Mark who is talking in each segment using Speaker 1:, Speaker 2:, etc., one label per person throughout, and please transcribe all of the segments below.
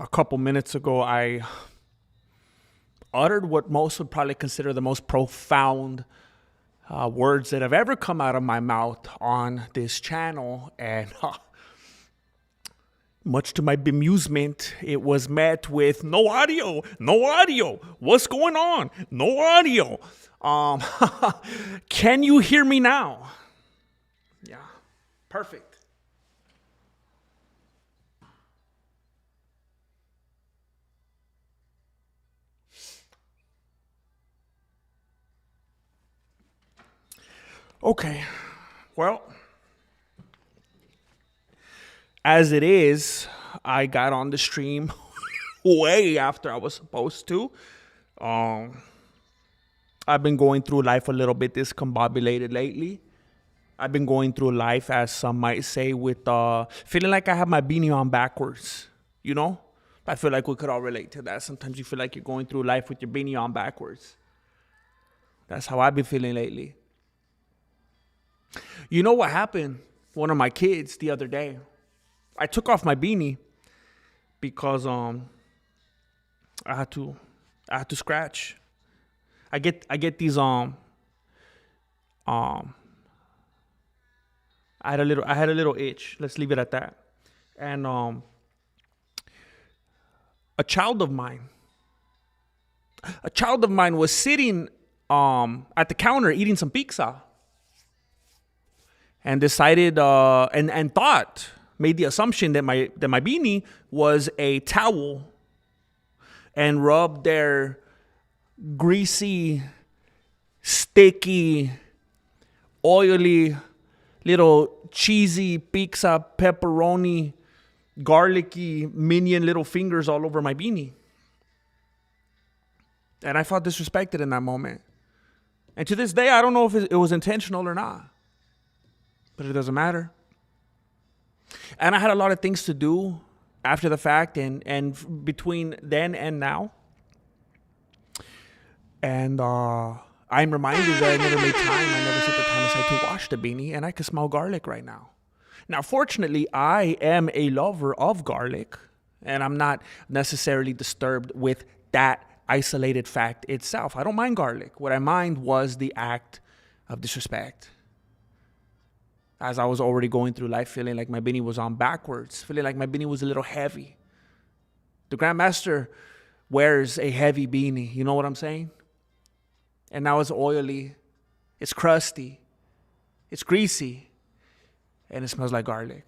Speaker 1: a couple minutes ago, I uttered what most would probably consider the most profound words that have ever come out of my mouth on this channel. And much to my bemusement, it was met with no audio, no audio. What's going on? No audio. Can you hear me now? Yeah, perfect. Okay, well, as it is, I got on the stream way after I was supposed to. I've been going through life a little bit discombobulated lately. I've been going through life, as some might say, with feeling like I have my beanie on backwards, you know? I feel like we could all relate to that. Sometimes you feel like you're going through life with your beanie on backwards. That's how I've been feeling lately. You know what happened? One of my kids the other day, I took off my beanie because I had to scratch. I get these I had a little itch. Let's leave it at that. And a child of mine was sitting at the counter eating some pizza. And decided and made the assumption that my beanie was a towel, and rubbed their greasy, sticky, oily, little cheesy pizza, pepperoni, garlicky, minion little fingers all over my beanie. And I felt disrespected in that moment. And to this day, I don't know if it was intentional or not. But it doesn't matter. And I had a lot of things to do after the fact and between then and now. And I'm reminded that I never made time. I never set the time aside to wash the beanie. And I can smell garlic right now. Now, fortunately, I am a lover of garlic. And I'm not necessarily disturbed with that isolated fact itself. I don't mind garlic. What I mind was the act of disrespect. As I was already going through life feeling like my beanie was on backwards, feeling like my beanie was a little heavy. The Grandmaster wears a heavy beanie, you know what I'm saying? And now it's oily, it's crusty, it's greasy, and it smells like garlic.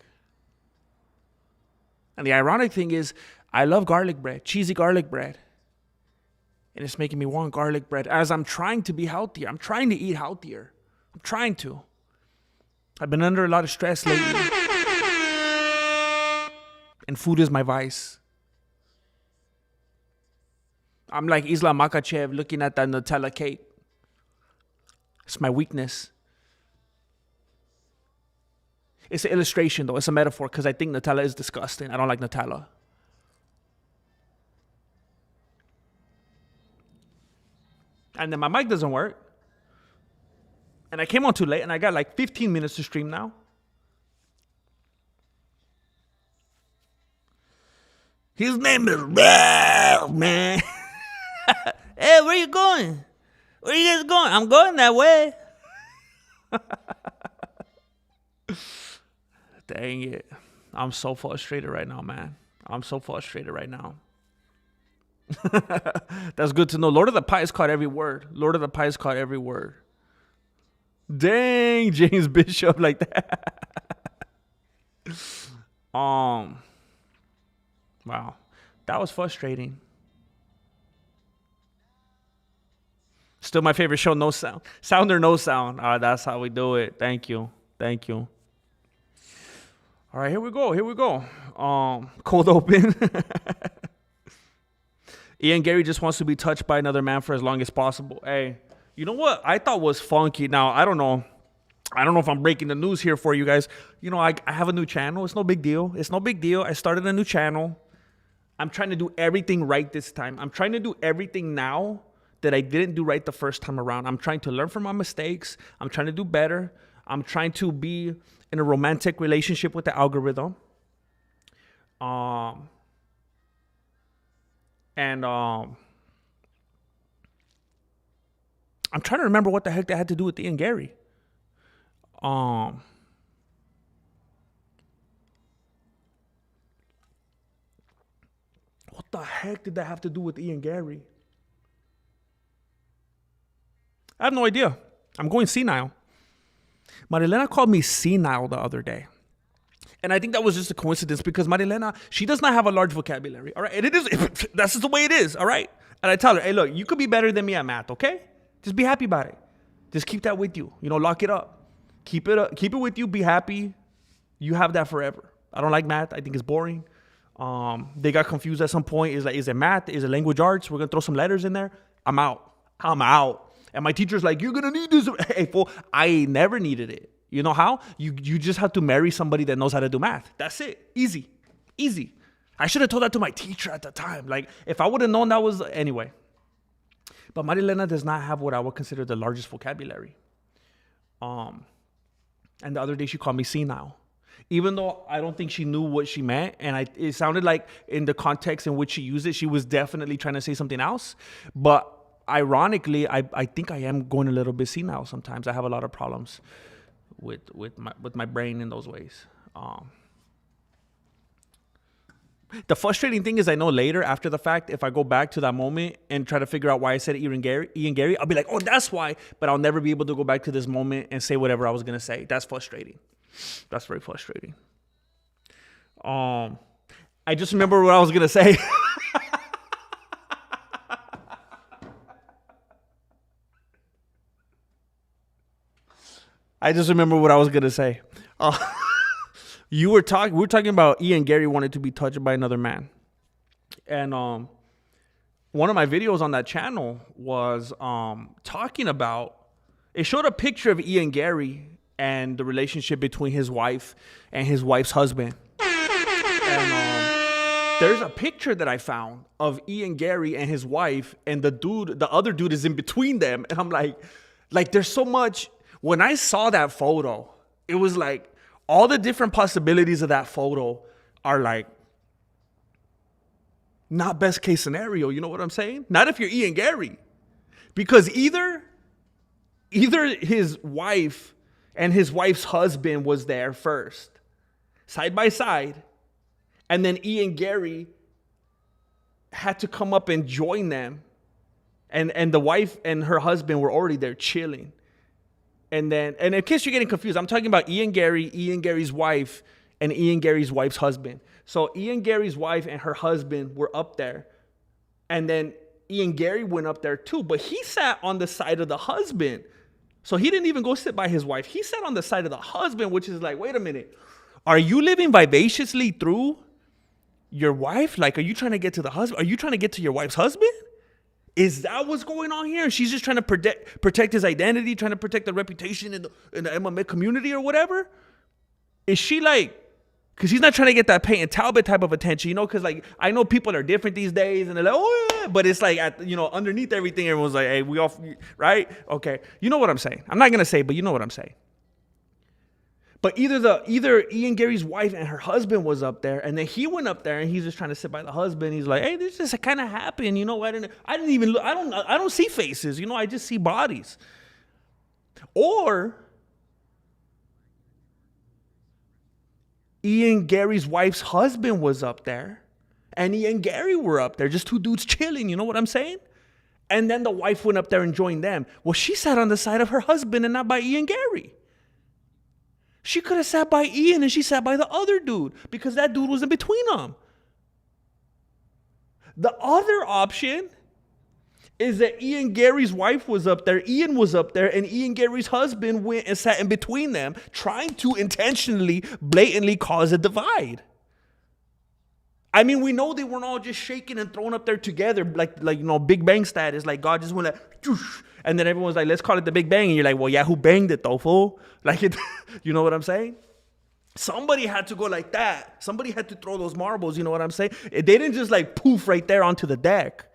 Speaker 1: And the ironic thing is, I love garlic bread, cheesy garlic bread. And it's making me want garlic bread as I'm trying to be healthier. I'm trying to eat healthier. I'm trying to. I've been under a lot of stress lately. And food is my vice. I'm like Islam Makachev looking at that Nutella cake. It's my weakness. It's an illustration, though. It's a metaphor because I think Nutella is disgusting. I don't like Nutella. And then my mic doesn't work. And I came on too late, and I got like 15 minutes to stream now. His name is Ralph, man. Hey, where you going? Where you guys going? I'm going that way. Dang it. I'm so frustrated right now, man. I'm so frustrated right now. That's good to know. Lord of the Pies caught every word. Lord of the Pies caught every word. Dang, James Bishop like that. Wow, that was frustrating. Still my favorite show, no sound. Sound or no sound. That's how we do it. Thank you. Thank you. All right, here we go. Cold open. Garry just wants to be touched by another man for as long as possible. Hey, you know what I thought was funky? Now, I don't know if I'm breaking the news here for you guys. You know, I have a new channel. It's no big deal. I started a new channel. I'm trying to do everything right this time. I'm trying to do everything now that I didn't do right the first time around. I'm trying to learn from my mistakes. I'm trying to do better. I'm trying to be in a romantic relationship with the algorithm. And I'm trying to remember what the heck that had to do with Ian Garry. What the heck did that have to do with Ian Garry? I have no idea. I'm going senile. Marilena called me senile the other day. And I think that was just a coincidence because Marilena, she does not have a large vocabulary. All right. And that's just the way it is. All right. And I tell her, hey, look, you could be better than me at math. Okay. Just be happy about it. Just keep that with you. Lock it up. Keep it up. Keep it with you. Be happy. You have that forever. I don't like math. I think it's boring. They got confused at some point. Is it math? Is it language arts? We're going to throw some letters in there. I'm out. And my teacher's like, you're going to need this. Hey, fool, I never needed it. You know how? You just have to marry somebody that knows how to do math. That's it. Easy. I should have told that to my teacher at the time. Like, if I would have known that was... Anyway. But Marilena does not have what I would consider the largest vocabulary. And the other day she called me senile. Even though I don't think she knew what she meant. And it sounded like in the context in which she used it, she was definitely trying to say something else. But ironically, I think I am going a little bit senile sometimes. I have a lot of problems with my brain in those ways. The frustrating thing is I know later after the fact, if I go back to that moment and try to figure out why I said Ian Garry, I'll be like, oh, that's why. But I'll never be able to go back to this moment and say whatever I was going to say. That's frustrating. That's very frustrating. I just remember what I was going to say. I just remember what I was going to say. We were talking about Ian Garry wanted to be touched by another man. And one of my videos on that channel was talking about, it showed a picture of Ian Garry and the relationship between his wife and his wife's husband. And there's a picture that I found of Ian Garry and his wife, and the other dude is in between them. And I'm like there's so much. When I saw that photo, it was like all the different possibilities of that photo are like not best case scenario. You know what I'm saying? Not if you're Ian Garry. Because either his wife and his wife's husband was there first, side by side, and then Ian Garry had to come up and join them, and the wife and her husband were already there chilling. And in case you're getting confused, I'm talking about Ian Garry, Ian Garry's wife, and Ian Garry's wife's husband. So Ian Garry's wife and her husband were up there. And then Ian Garry went up there too. But he sat on the side of the husband. So he didn't even go sit by his wife. He sat on the side of the husband, which is like, wait a minute. Are you living vivaciously through your wife? Like, are you trying to get to the husband? Are you trying to get to your wife's husband? Is that what's going on here? She's just trying to protect his identity, trying to protect the reputation in the MMA community or whatever? Is she like, because she's not trying to get that Peyton Talbot type of attention, because like, I know people are different these days and they're like, oh yeah, but it's like, underneath everything, everyone's like, hey, we all, right? Okay. You know what I'm saying? I'm not going to say, but you know what I'm saying. But either Ian Garry's wife and her husband was up there, and then he went up there and he's just trying to sit by the husband. He's like, hey, this just kind of happened. I didn't even look. I don't see faces. I just see bodies. Or Ian Garry's wife's husband was up there, and Ian Garry were up there, just two dudes chilling. You know what I'm saying? And then the wife went up there and joined them. Well, she sat on the side of her husband and not by Ian Garry. She could have sat by Ian and she sat by the other dude because that dude was in between them. The other option is that Ian Garry's wife was up there, Ian was up there, and Ian Garry's husband went and sat in between them, trying to intentionally, blatantly cause a divide. I mean, we know they weren't all just shaking and thrown up there together like Big Bang status. Like God just went like, Choosh, and then everyone's like, let's call it the Big Bang. And you're like, well, yeah, who banged it though, fool? Like, you know what I'm saying? Somebody had to go like that. Somebody had to throw those marbles. You know what I'm saying? They didn't just like poof right there onto the deck.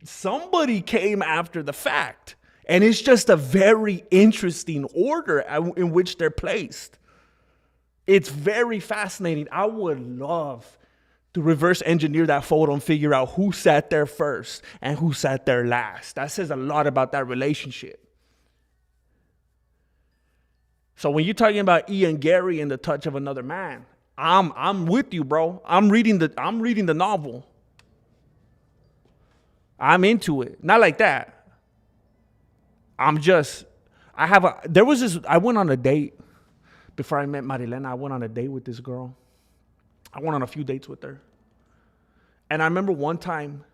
Speaker 1: Somebody came after the fact. And it's just a very interesting order in which they're placed. It's very fascinating. I would love to reverse engineer that photo and figure out who sat there first and who sat there last. That says a lot about that relationship. So when you're talking about Ian Garry and the touch of another man, I'm with you, bro. I'm reading the novel. I'm into it. Not like that. I went on a date before I met Marilena. I went on a date with this girl. I went on a few dates with her. And I remember one time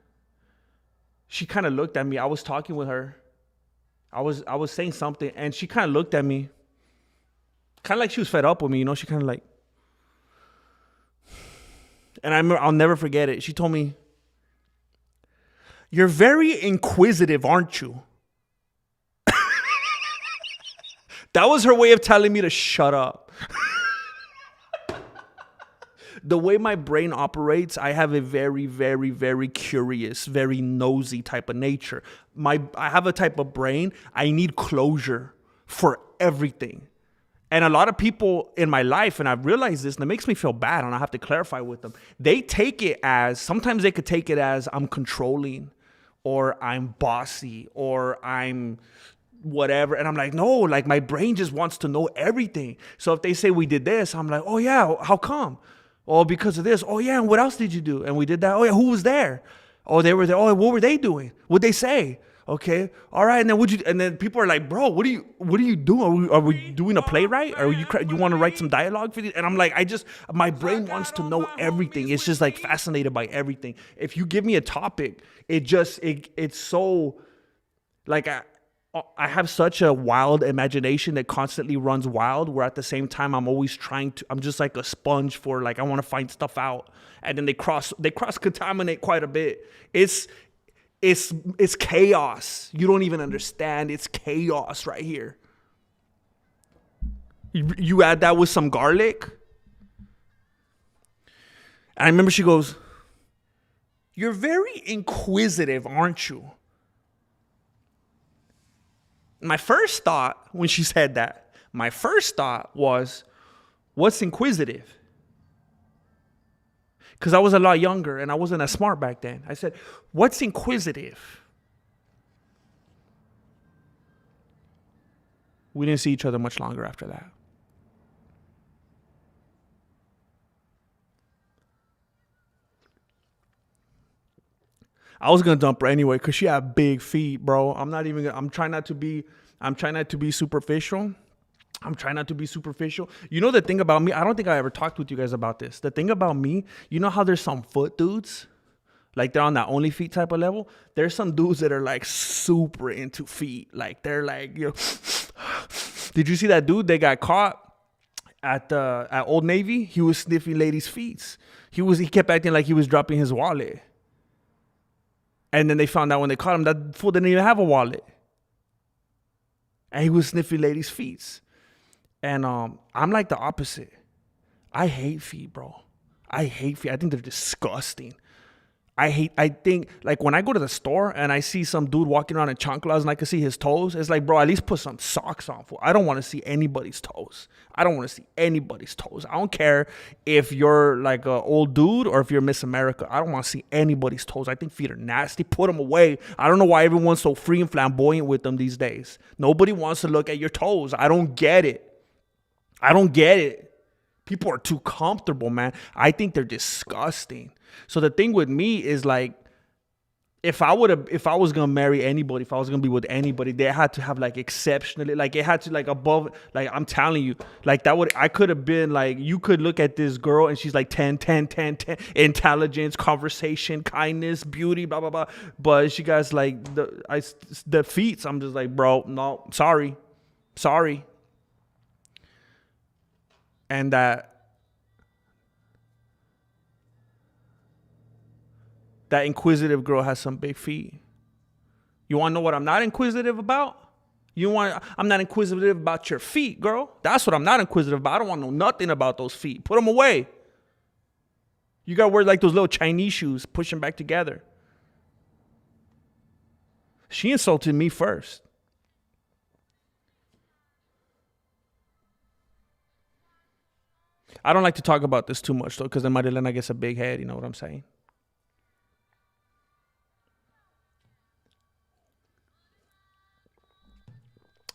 Speaker 1: she kind of looked at me. I was talking with her. I was saying something and she kind of looked at me. Kind of like she was fed up with me, you know? She kind of like, and I remember, I'll never forget it. She told me, "You're very inquisitive, aren't you?" That was her way of telling me to shut up. The way my brain operates, I have a very, very, very curious, very nosy type of nature. I have a type of brain, I need closure for everything. And a lot of people in my life, and I've realized this, and it makes me feel bad, and I have to clarify with them. Sometimes they could take it as I'm controlling, or I'm bossy, or I'm whatever. And I'm like, no, like my brain just wants to know everything. So if they say we did this, I'm like, oh yeah, how come? Oh, because of this. Oh yeah, and what else did you do? And we did that. Oh yeah, who was there? Oh, they were there. Oh, what were they doing? What'd they say? Okay, all right. And then and then people are like, bro, what are you doing? Are we doing a playwright? Or you want to write some dialogue for these? And I'm like, my brain wants to know everything. It's just like fascinated by everything. If you give me a topic, it's so like I have such a wild imagination that constantly runs wild, where at the same time I'm just like a sponge for, like, I want to find stuff out. And then they cross contaminate quite a bit. It's chaos. You don't even understand. It's chaos right here. You add that with some garlic. And I remember she goes, "You're very inquisitive, aren't you?" My first thought when she said that, was, what's inquisitive? Because I was a lot younger and I wasn't as smart back then. I said, what's inquisitive? We didn't see each other much longer after that. I was gonna dump her anyway because she had big feet, bro. I'm trying not to be superficial. You know the thing about me, I don't think I ever talked with you guys about this. The thing about me, you know how there's some foot dudes? Like they're on that only feet type of level. There's some dudes that are like super into feet. Like they're like, you know, did you see that dude? They got caught at Old Navy. He was sniffing ladies' feet. He kept acting like he was dropping his wallet. And then they found out when they caught him that fool didn't even have a wallet. And he was sniffing ladies' feet. And I'm like the opposite. I hate feet, bro. I hate feet. I think they're disgusting. I think, like, when I go to the store and I see some dude walking around in chanclas and I can see his toes, it's like, bro, at least put some socks on. I don't want to see anybody's toes. I don't care if you're like an old dude or if you're Miss America. I don't want to see anybody's toes. I think feet are nasty. Put them away. I don't know why everyone's so free and flamboyant with them these days. Nobody wants to look at your toes. I don't get it. People are too comfortable, man. I think they're disgusting. So the thing with me is, like, if I was gonna marry anybody, if I was gonna be with anybody, they had to have like exceptionally, like it had to like above, like I'm telling you, like I could have been like, you could look at this girl and she's like 10, intelligence, conversation, kindness, beauty, blah, blah, blah. But she got like the feet. I'm just like, bro, no, sorry. And that inquisitive girl has some big feet. You want to know what I'm not inquisitive about? I'm not inquisitive about your feet, girl. That's what I'm not inquisitive about. I don't want to know nothing about those feet. Put them away. You got to wear like those little Chinese shoes, push them back together. She insulted me first. I don't like to talk about this too much, though, because then Marilena gets a big head. You know what I'm saying?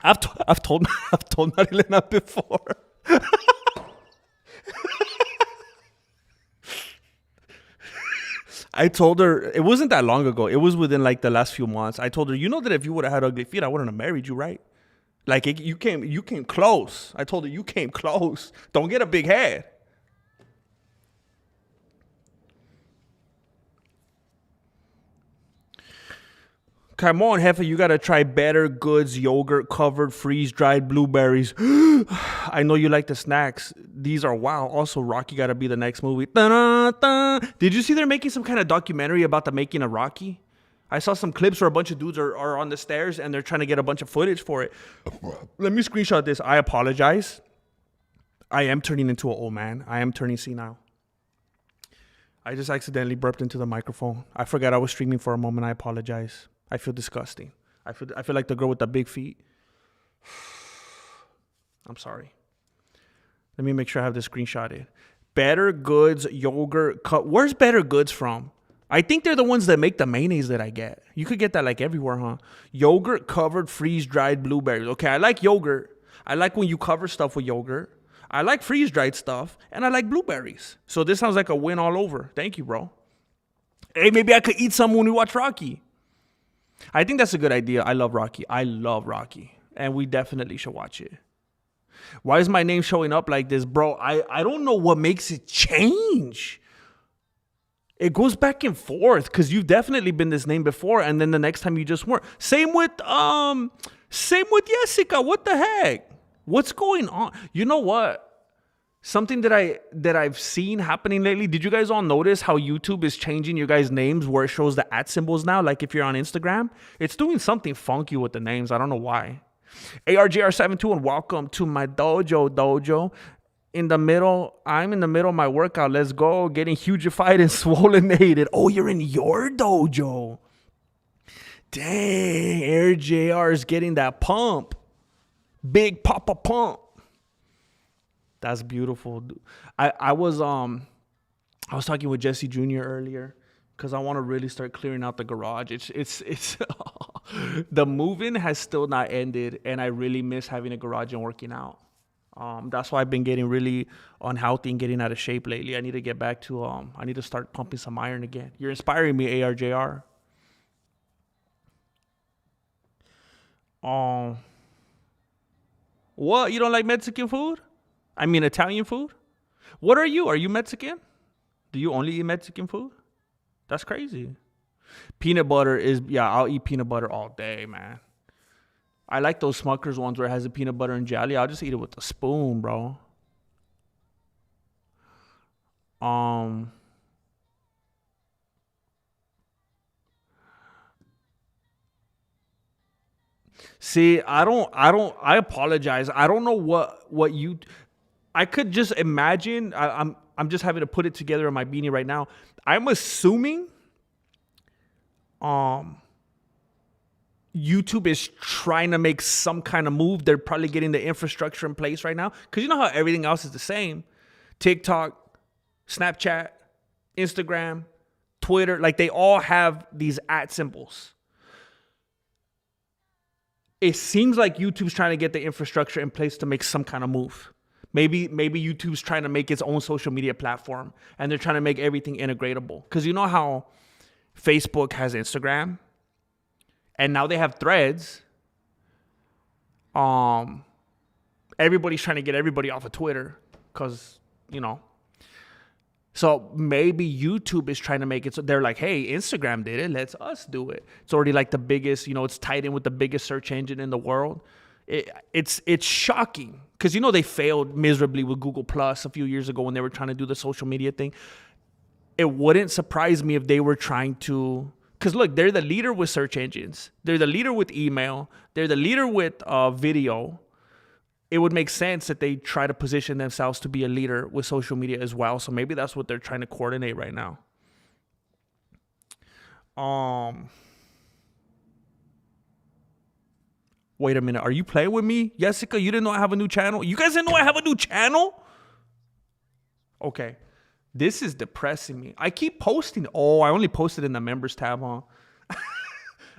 Speaker 1: I've told I've told Marilena before. I told her it wasn't that long ago. It was within like the last few months. I told her, you know that if you would have had ugly feet, I wouldn't have married you, right? Like you came close. I told her you came close. Don't get a big head. Come on, Heffa, you gotta try Better Goods yogurt covered freeze dried blueberries. I know you like the snacks. These are wow. Also, Rocky gotta be the next movie. Da-da-da. Did you see they're making some kind of documentary about the making of Rocky? I saw some clips where a bunch of dudes are on the stairs and they're trying to get a bunch of footage for it. Let me screenshot this. I apologize. I am turning into an old man. I am turning senile. I just accidentally burped into the microphone. I forgot I was streaming for a moment. I apologize. I feel disgusting. I feel like the girl with the big feet. I'm sorry. Let me make sure I have this screenshotted. Better Goods yogurt cut. Where's Better Goods from? I think they're the ones that make the mayonnaise that I get. You could get that like everywhere, huh? Yogurt covered freeze dried blueberries. Okay, I like yogurt. I like when you cover stuff with yogurt. I like freeze dried stuff, and I like blueberries. So this sounds like a win all over. Thank you, bro. Hey, maybe I could eat some when we watch Rocky. I think that's a good idea. I love Rocky. And we definitely should watch it. Why is my name showing up like this, bro? I don't know what makes it change. It goes back and forth because you've definitely been this name before, and then the next time you just weren't. Same with Jessica. What the heck? What's going on? You know what? Something that I've seen happening lately. Did you guys all notice how YouTube is changing your guys' names where it shows the @ symbols now? Like if you're on Instagram, it's doing something funky with the names. I don't know why. ARJR72 and welcome to my dojo. I'm in the middle of my workout. Let's go. Getting hugified and swollenated. Oh, you're in your dojo. Dang, Air JR is getting that pump. Big papa pump. That's beautiful. I was talking with Jesse Jr. earlier because I want to really start clearing out the garage. It's the moving has still not ended, and I really miss having a garage and working out. That's why I've been getting really unhealthy and getting out of shape lately. I need to get back to I need to start pumping some iron again. You're inspiring me, ARJR. What? You don't like Mexican food? I mean Italian food? What are you? Are you Mexican? Do you only eat Mexican food? That's crazy. Peanut butter is, yeah, I'll eat peanut butter all day, man. I like those Smucker's ones where it has the peanut butter and jelly. I'll just eat it with a spoon, bro. See, I apologize. I don't know what you, I could just imagine. I'm just having to put it together in my beanie right now. I'm assuming YouTube is trying to make some kind of move. They're probably getting the infrastructure in place right now. Because you know how everything else is the same. TikTok, Snapchat, Instagram, Twitter. Like they all have these @ symbols. It seems like YouTube's trying to get the infrastructure in place to make some kind of move. Maybe YouTube's trying to make its own social media platform. And they're trying to make everything integratable. Because you know how Facebook has Instagram? And now they have Threads. Everybody's trying to get everybody off of Twitter. Because, you know. So maybe YouTube is trying to make it so they're like, hey, Instagram did it. Let's us do it. It's already like the biggest, it's tied in with the biggest search engine in the world. It's shocking. Because, they failed miserably with Google Plus a few years ago when they were trying to do the social media thing. It wouldn't surprise me if they were trying to. Because look, they're the leader with search engines. They're the leader with email. They're the leader with video. It would make sense that they try to position themselves to be a leader with social media as well. So maybe that's what they're trying to coordinate right now. Wait a minute. Are you playing with me, Jessica? You didn't know I have a new channel? You guys didn't know I have a new channel? Okay. This is depressing me. I keep posting. Oh, I only posted in the members tab, huh?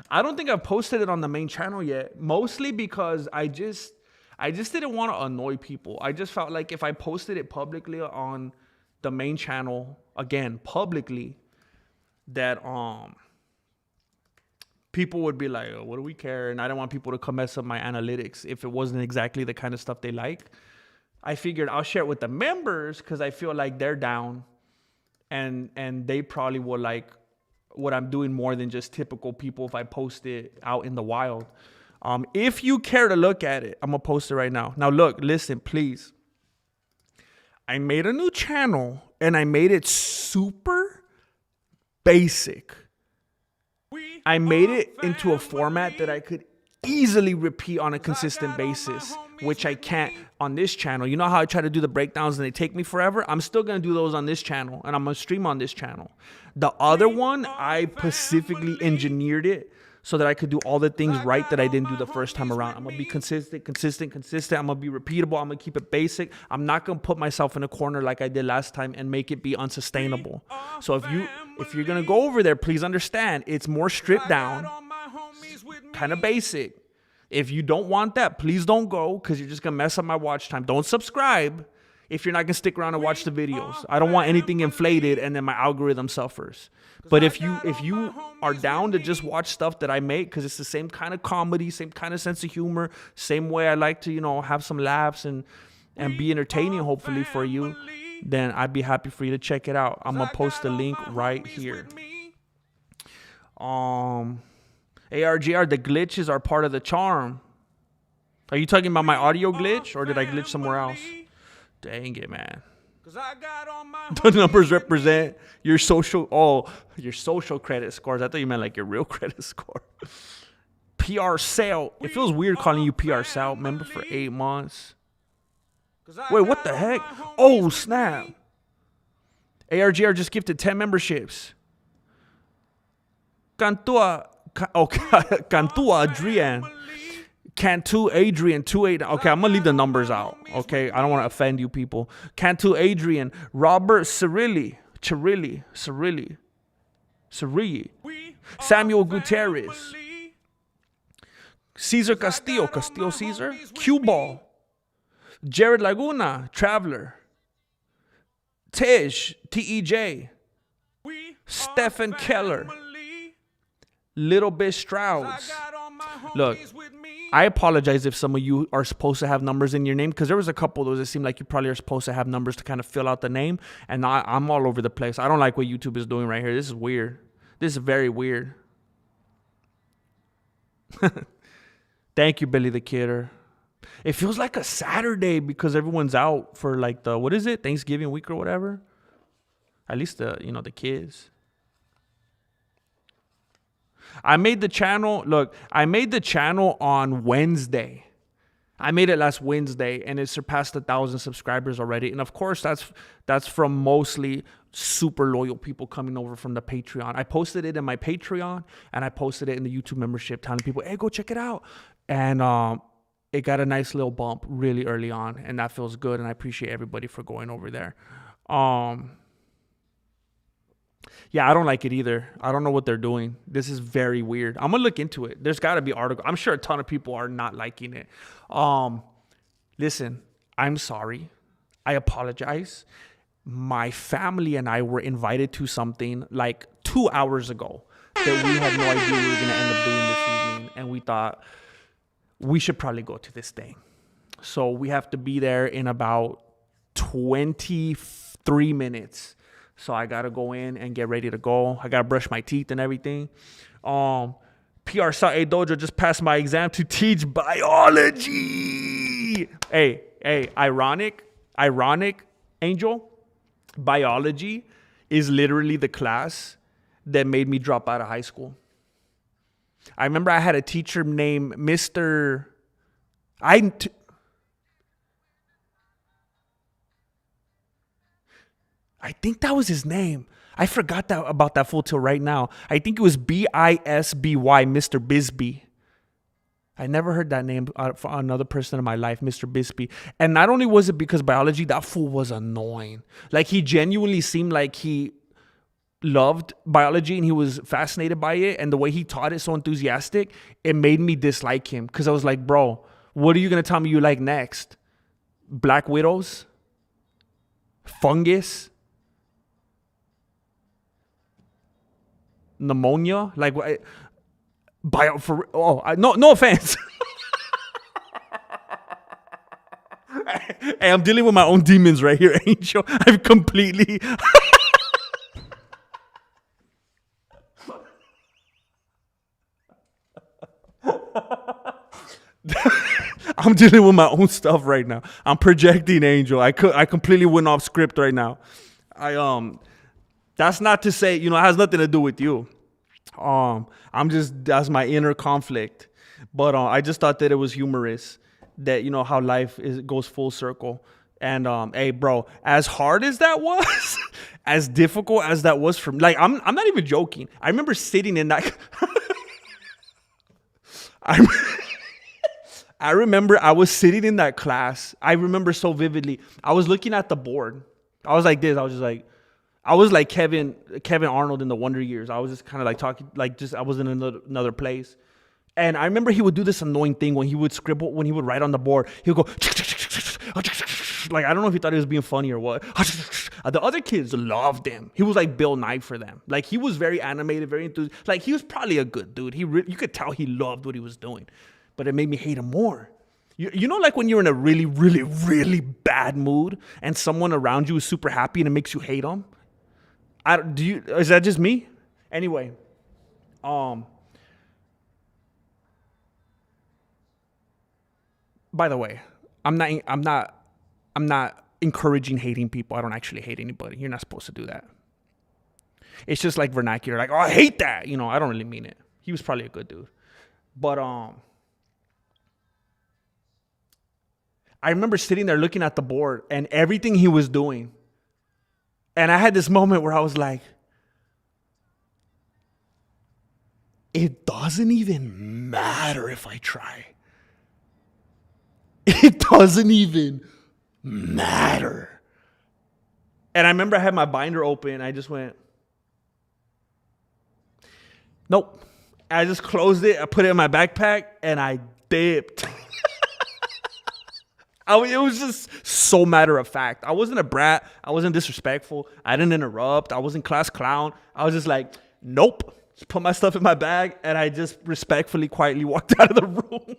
Speaker 1: I don't think I've posted it on the main channel yet. Mostly because I just didn't want to annoy people. I just felt like if I posted it publicly on the main channel, again, publicly, that people would be like, oh, what do we care? And I don't want people to come mess up my analytics if it wasn't exactly the kind of stuff they like. I figured I'll share it with the members because I feel like they're down and they probably will like what I'm doing more than just typical people if I post it out in the wild. If you care to look at it, I'm going to post it right now. Now, look, listen, please. I made a new channel and I made it super basic. I made it into a format that I could easily repeat on a consistent basis, which I can't on this channel. You know how I try to do the breakdowns and they take me forever? I'm still going to do those on this channel and I'm going to stream on this channel. The other one, I specifically engineered it so that I could do all the things right that I didn't do the first time around. I'm going to be consistent. I'm going to be repeatable. I'm going to keep it basic. I'm not going to put myself in a corner like I did last time and make it be unsustainable. So if you're going to go over there, please understand it's more stripped down, kind of basic. If you don't want that, please don't go because you're just going to mess up my watch time. Don't subscribe if you're not going to stick around and watch the videos. I don't want anything inflated and then my algorithm suffers. But if you are down to just watch stuff that I make because it's the same kind of comedy, same kind of sense of humor, same way I like to, have some laughs and be entertaining hopefully for you, then I'd be happy for you to check it out. I'm going to post the link right here. ARGR, the glitches are part of the charm. Are you talking about my audio glitch or did I glitch somewhere else? Dang it, man. The numbers represent your social credit scores. I thought you meant like your real credit score. PR Sale. It feels weird calling you PR Sale. Member for 8 months. Wait, what the heck? Oh, snap. ARGR just gifted 10 memberships. Cantua Adrian. Cantu Adrian 28. Okay, I'm gonna leave the numbers out. Okay, I don't want to offend you people. Cantu Adrian, Robert Cirilli, Samuel Gutierrez, Cesar Castillo Caesar, Cue Ball, Jared Laguna, Traveler, Tej, TEJ, Stephen Keller, Little Bit Strouds. Look, I apologize if some of you are supposed to have numbers in your name because there was a couple of those that seemed like you probably are supposed to have numbers to kind of fill out the name. And I'm all over the place. I don't like what YouTube is doing right here. This is weird. This is very weird. Thank you, Billy the Kidder. It feels like a Saturday because everyone's out for like the, what is it? Thanksgiving week or whatever. At least the kids. I made the channel on Wednesday. I made it last Wednesday and it surpassed 1,000 subscribers already. And of course, that's from mostly super loyal people coming over from the Patreon. I posted it in my Patreon and I posted it in the YouTube membership telling people, hey, go check it out. And it got a nice little bump really early on. And that feels good. And I appreciate everybody for going over there. Yeah, I don't like it either. I don't know what they're doing. This is very weird. I'm going to look into it. There's got to be articles. I'm sure a ton of people are not liking it. Listen, I'm sorry. I apologize. My family and I were invited to something like 2 hours ago that we had no idea we were going to end up doing this evening. And we thought we should probably go to this thing. So we have to be there in about 23 minutes. So I got to go in and get ready to go. I got to brush my teeth and everything. PR South A Dojo just passed my exam to teach biology. Hey, ironic, Angel. Biology is literally the class that made me drop out of high school. I remember I had a teacher named Mr. I think that was his name. I forgot about that fool till right now. I think it was Bisby, Mr. Bisbee. I never heard that name for another person in my life, Mr. Bispy. And not only was it because biology, that fool was annoying. Like, he genuinely seemed like he loved biology and he was fascinated by it. And the way he taught it so enthusiastic, it made me dislike him. Because I was like, bro, what are you going to tell me you like next? Black widows? Fungus? Pneumonia? Like, no offense. Hey, I'm dealing with my own demons right here, Angel. I've completely... I'm dealing with my own stuff right now. I'm projecting, Angel. I completely went off script right now. That's not to say, it has nothing to do with you. That's my inner conflict. But I just thought that it was humorous that, how life goes full circle. And hey, bro, as hard as that was, as difficult as that was for me, like, I'm not even joking. I remember sitting in that. I remember I was sitting in that class. I remember so vividly. I was looking at the board. I was like this. I was like Kevin Arnold in the Wonder Years. I was just kind of like talking, like, just I was in another place. And I remember he would do this annoying thing when he would scribble, when he would write on the board. He would go, like, I don't know if he thought he was being funny or what. The other kids loved him. He was like Bill Nye for them. Like, he was very animated, very enthused. Like, he was probably a good dude. You could tell he loved what he was doing. But it made me hate him more. Like when you're in a really, really, really bad mood and someone around you is super happy and it makes you hate them? Is that just me? Anyway, by the way, I'm not encouraging hating people. I don't actually hate anybody. You're not supposed to do that. It's just like vernacular, like, oh, I hate that. I don't really mean it. He was probably a good dude. But I remember sitting there looking at the board and everything he was doing. And I had this moment where I was like, it doesn't even matter if I try. It doesn't even matter. And I remember I had my binder open. I just went, nope. I just closed it. I put it in my backpack and I dipped. It was just so matter of fact. I wasn't a brat. I wasn't disrespectful. I didn't interrupt. I wasn't class clown. I was just like, nope. Just put my stuff in my bag, and I just respectfully, quietly walked out of the room.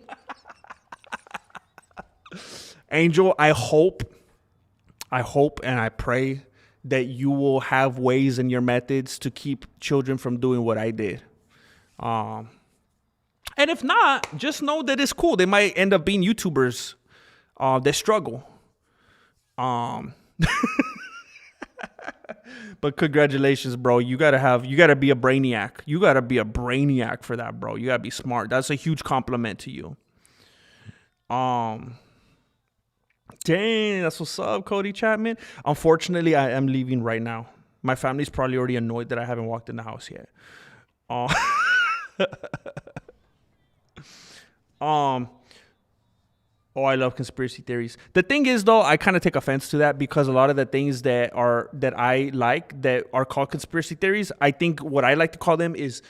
Speaker 1: Angel, I hope and I pray that you will have ways and your methods to keep children from doing what I did. And if not, just know that it's cool. They might end up being YouTubers. They struggle. But congratulations, bro. You gotta be a brainiac. You gotta be a brainiac for that, bro. You gotta be smart. That's a huge compliment to you. Dang, that's what's up, Cody Chapman. Unfortunately, I am leaving right now. My family's probably already annoyed that I haven't walked in the house yet. Oh, I love conspiracy theories. The thing is, though, I kind of take offense to that because a lot of the things that I like that are called conspiracy theories, I think what I like to call them is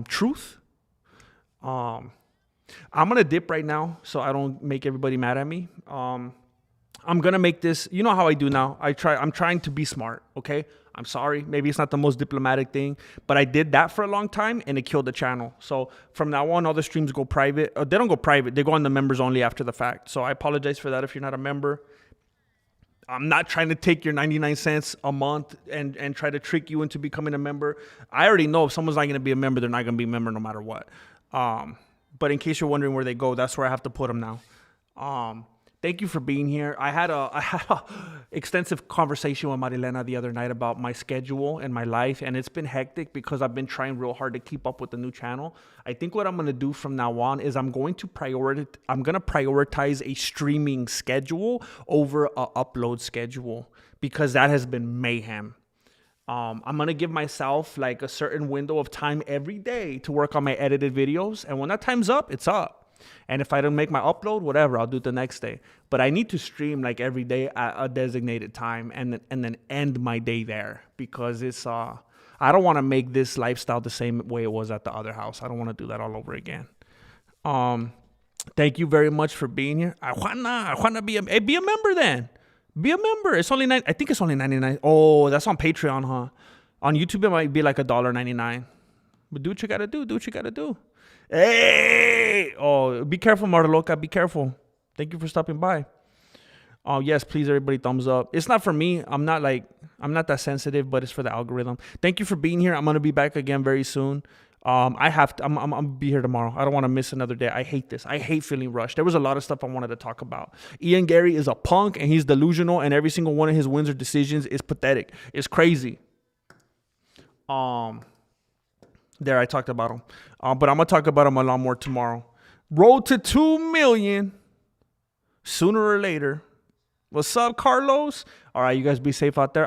Speaker 1: truth. I'm gonna dip right now so I don't make everybody mad at me. I'm gonna make this. You know how I do now. I'm trying to be smart. Okay. I'm sorry. Maybe it's not the most diplomatic thing, but I did that for a long time and it killed the channel. So from now on, all the streams go private. They don't go private. They go on the members only after the fact. So I apologize for that if you're not a member. I'm not trying to take your 99 cents a month and try to trick you into becoming a member. I already know if someone's not going to be a member, they're not going to be a member no matter what. But in case you're wondering where they go, that's where I have to put them now. Thank you for being here. I had a extensive conversation with Marilena the other night about my schedule and my life, and it's been hectic because I've been trying real hard to keep up with the new channel. I think what I'm going to do from now on is I'm going to prioritize a streaming schedule over a upload schedule because that has been mayhem. I'm going to give myself like a certain window of time every day to work on my edited videos, and when that time's up, it's up. And if I don't make my upload, whatever, I'll do it the next day. But I need to stream like every day at a designated time and then end my day there, because it's I don't want to make this lifestyle the same way it was at the other house. I don't want to do that all over again. Thank you very much for being here. I wanna be a member then. Be a member. It's only I think it's only 99. Oh, that's on Patreon, huh? On YouTube it might be like $1.99. But do what you gotta do. Do what you gotta do. Hey! Oh, be careful, Marloca. Be careful. Thank you for stopping by. Oh, yes, please, everybody, thumbs up. It's not for me. I'm not that sensitive, but it's for the algorithm. Thank you for being here. I'm going to be back again very soon. I'm going to be here tomorrow. I don't want to miss another day. I hate this. I hate feeling rushed. There was a lot of stuff I wanted to talk about. Garry is a punk, and he's delusional, and every single one of his wins or decisions is pathetic. It's crazy. There, I talked about him. But I'm going to talk about him a lot more tomorrow. Road to 2 million. Sooner or later. What's up, Carlos? All right, you guys be safe out there.